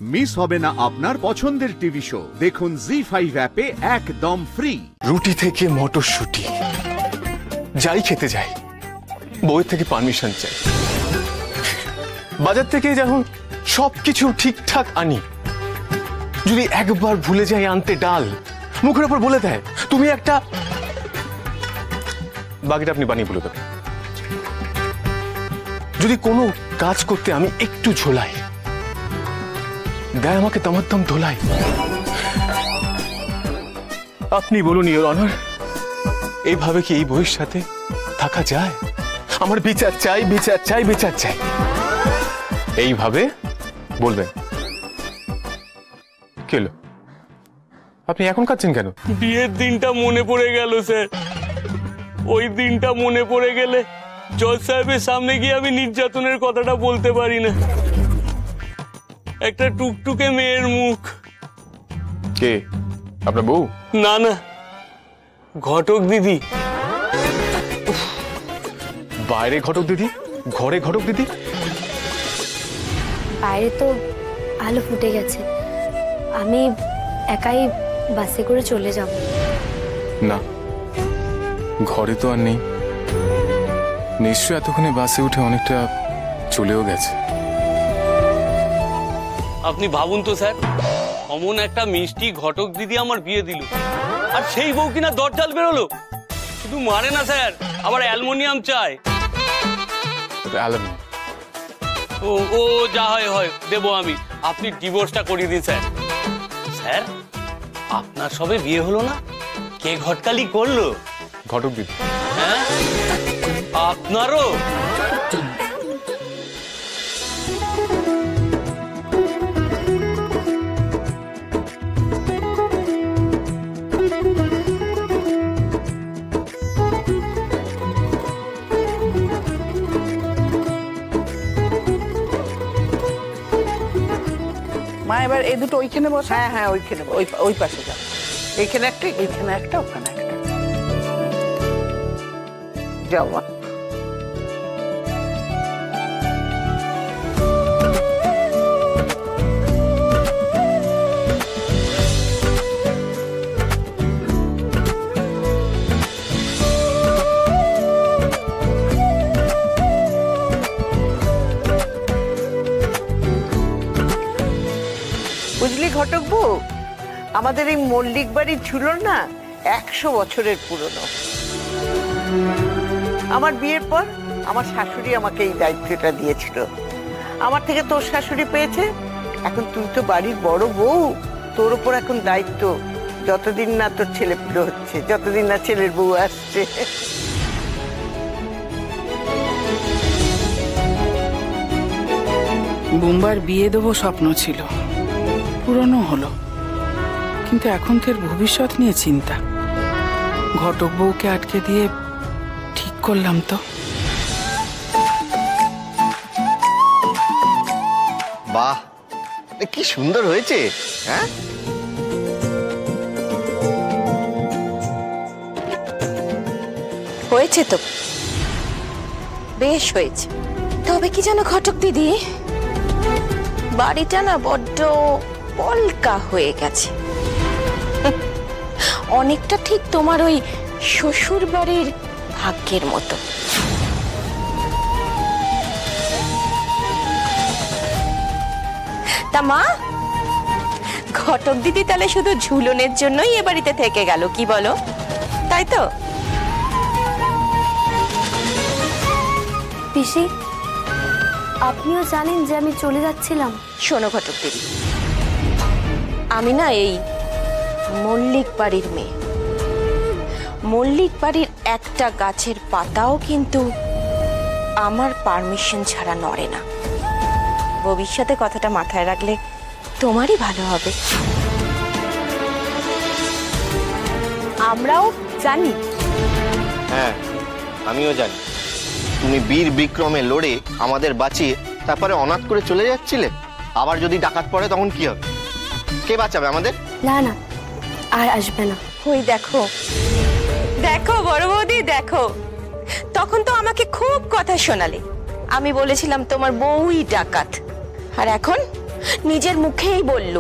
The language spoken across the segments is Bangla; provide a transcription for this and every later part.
মিস হবে না আপনার পছন্দের টিভি শো। দেখুন জি5 অ্যাপে একদম ফ্রি। রুটি থেকে মটরশুঁটি যাই খেতে যাই, বউয়ের থেকে পারমিশন চাই। বাজার থেকে যখন সবকিছু ঠিকঠাক আনি, যদি একবার ভুলে যাই আনতে ডাল, মুখের উপর বলে দেয় তুমি একটা, বাকিটা আপনি বানিয়ে বলে দেবেন। যদি কোনো কাজ করতে আমি একটু ঝোলাই, দেয় আমাকে দমাদ্দম ধোলাই। আপনি বলুন ইওর অনার, এইভাবে কি এই বইয়ের সাথে থাকা যায়? আমার বিচার চাই, বিচার চাই, বিচার চাই। এইভাবে বলবেন? কেলো আপনি এখন কাঁদছেন কেন? বিয়ের দিনটা মনে পড়ে গেল স্যার। ওই দিনটা মনে পড়ে গেলে জজ সাহেবের সামনে গিয়ে আমি নির্যাতনের কথাটা বলতে পারি না। একটা টুকটুকে মেয়ের মুখ। কে? আপনার বউ? না না, ঘটক দিদি। বাইরে ঘটক দিদি, ঘরে ঘটক দিদি? বাইরে তো আলো ফুটে গেছে, আমি একাই বাসে করে চলে যাব। না, ঘরে তো আর নেই। নিশ্চয় এতক্ষণে বাসে উঠে অনেকটা চলেও গেছে। আপনি ভাবুন তো স্যার, অমন একটা মিষ্টি ঘটক দিদি আমার বিয়ে দিল, আর সেই বউ কিনা দরজাল বেরোলো। শুধু মারে না স্যার, আবার অ্যালুমিনিয়াম চায়। ও ও যা হয় হয় দেবো আমি, আপনি ডিভোর্সটা করিয়ে দিন স্যার। স্যার আপনার সবে বিয়ে হলো না, কে ঘটকালি করলো? ঘটক দিদি। হ্যাঁ আপনারও? মা এবার এই দুটো ওইখানে বসে। হ্যাঁ হ্যাঁ ওইখানে, ওই পাশে যাও। এইখানে একটা, এইখানে একটা, ওখানে একটা। যাও মা। বুঝলি ঘটক বউ, আমাদের এই মল্লিক বাড়ি ছিল না 100 বছরের পুরনো। আমার বিয়ের পর আমার শাশুড়ি আমাকে এই দায়িত্বটা দিয়েছিল। আমার থেকে তোর শাশুড়ি পেয়েছে, এখন তুই তো বাড়ির বড় বউ, তোর উপর এখন দায়িত্ব, যতদিন না তোর ছেলে পুলে হচ্ছে, যতদিন না ছেলের বউ আসছে। বুম্বার বিয়ে দেবো স্বপ্ন ছিল, পুরনো হলো, কিন্তু এখন তোর ভবিষ্যৎ নিয়ে চিন্তা। ঘটক বউকে আটকে দিয়ে ঠিক করলাম তো। বাহ, কি সুন্দর হয়েছে। হ্যাঁ হয়েছে তো, বেশ হয়েছে। তবে কি জানো ঘটক দিদি, বাড়িটা না বড্ড পলকা হয়ে গেছে। অনেকটা ঠিক তোমার ওই শ্বশুর বাড়ির ভাগ্যের মতো। তা মা, ঘটক দিদি তাহলে শুধু ঝুলনের জন্যই এ বাড়িতে থেকে গেল, কি বলো? তাই তো? পিসি, আপনিও জানেন যে আমি চলে যাচ্ছিলাম। শোনো ঘটক দিদি, আমি না এই মল্লিক বাড়ির মেয়ে। মল্লিক বাড়ির একটা গাছের পাতাও কিন্তু আমার পারমিশন ছাড়া নড়ে না। ভবিষ্যতে কথাটা মাথায় রাখলে তোমারই ভালো হবে। আমরাও জানি। হ্যাঁ আমিও জানি, তুমি বীর বিক্রমে লড়ে আমাদের বাঁচিয়ে তারপরে অনাথ করে চলে যাচ্ছিলে। আবার যদি ডাকাত পড়ে তখন কি হবে? কে বাঁচাবে আমাদের? না না, আর আসবে না। ওই দেখো দেখো বড় বৌদি, দেখো তখন তো আমাকে খুব কথা শোনালে। আমি বলেছিলাম তোমার বউই ডাকাত, আর এখন নিজের মুখেই বলল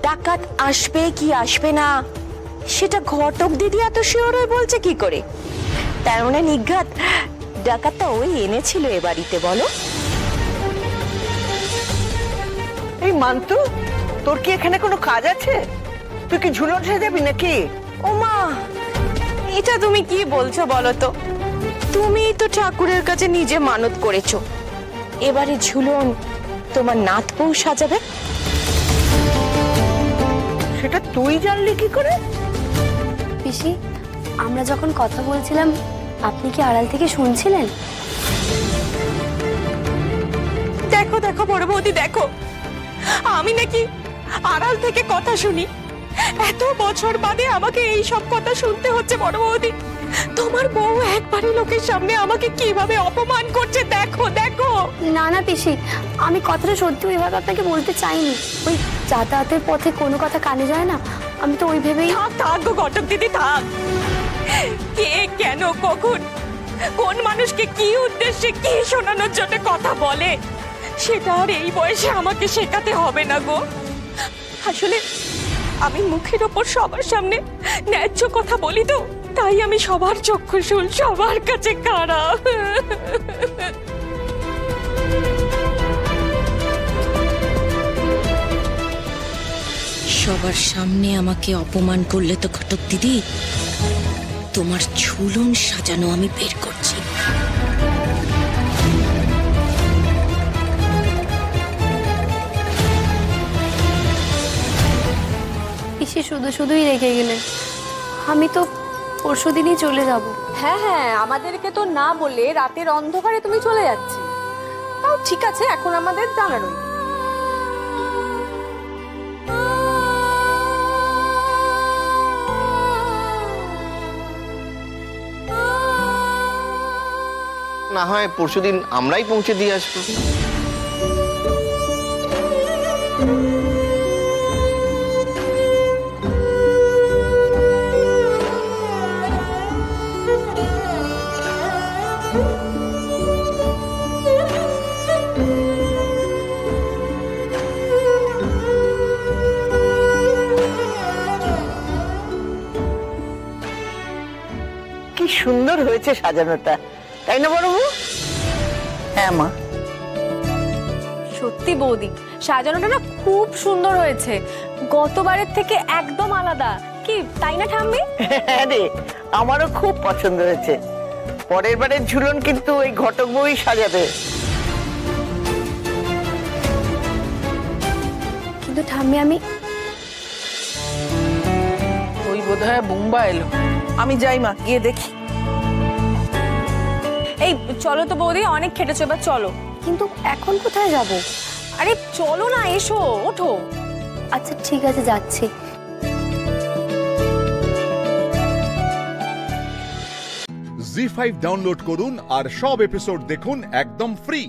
ডাকাত আসবে কি আসবে না সেটা ঘটক দিদি এত শিওর হয়ে বলছে কি করে? তার মানে নিঘাত ডাকাতটা ওই এনেছিল এ বাড়িতে, বলো? এই মান্তু, তোর কি এখানে কোনো কাজ আছে? তুই কি ঝুলন সাজাবি নাকি? ও মা, এটা তুমি কি বলছো বলো তো? তুমি তো ঠাকুরের কাছে নিজে মানত করেছো এবারে ঝুলন তোমার নাত বউ সাজাবে। সেটা তুই জানলি কি করে? পিসি, আমরা যখন কথা বলছিলাম আপনি কি আড়াল থেকে শুনছিলেন? দেখো দেখো বড় বৌদি, দেখো আমি নাকি আড়াল থেকে কথা শুনি? এত বছর বাদে আমাকে এই সব কথা শুনতে হচ্ছে বড় বৌদি। তোমার বউ একবারে লোকের সামনে আমাকে কিভাবে অপমান করছে, দেখো দেখো। না না পিসি, আমি কথাটা সত্যি ওইভাবে আপনাকে বলতে চাইনি। ওই যাতায়াতের পথে কোনো কথা কানে যায় না, আমি তো ওই ভেবেই। থাক থাক গো ঘটক দিদি, থাক। কে কেন কখন কোন মানুষকে কি উদ্দেশ্যে কি শোনানোর জন্য কথা বলে সেটা আর এই বয়সে আমাকে শেখাতে হবে না গো। আসলে আমি মুখের ওপর সবার সামনে ন্যায্য কথা বলি তো, তাই আমি সবার চক্ষুশূল, সবার কাছে কারা। সবার সামনে আমাকে অপমান করলে তো ঘটক দিদি তোমার ঝুলন সাজানো আমি বের করছি। পিসি শুধু শুধুই রেগে গেলেন। আমি তো পরশুদিনই চলে যাব। হ্যাঁ হ্যাঁ, আমাদেরকে তো না বলে রাতের অন্ধকারে তুমি চলে যাচ্ছি। তাও ঠিক আছে, এখন আমাদের জানানোই। না হয় পরশুদিন আমরাই পৌঁছে দিয়ে আসবো। কি সুন্দর হয়েছে সাজানোটা, তাই না বড় বউ? হ্যাঁ মা, সত্যি বৌদি, সাজানোটা না খুব সুন্দর হয়েছে, গতবারের থেকে একদম আলাদা। কি তাই না ঠাম্মি? হ্যাঁ রে, আমারও খুব পছন্দ হয়েছে। পরের বারের ঝুলন কিন্তু ওই ঘটক বউই সাজাবে। কিন্তু ঠাম্মি, ওই বোধহয় বুম্বা এলো। আমি যাই মা, গিয়ে দেখি। এই চলো তো বৌদি, অনেক খেটেছো, এবার চলো। কিন্তু এখন কোথায় যাব? আরে চলো না, এসো, ওঠো। আচ্ছা ঠিক আছে, যাচ্ছি। জি5 ডাউনলোড করুন আর সব এপিসোড দেখুন একদম ফ্রি।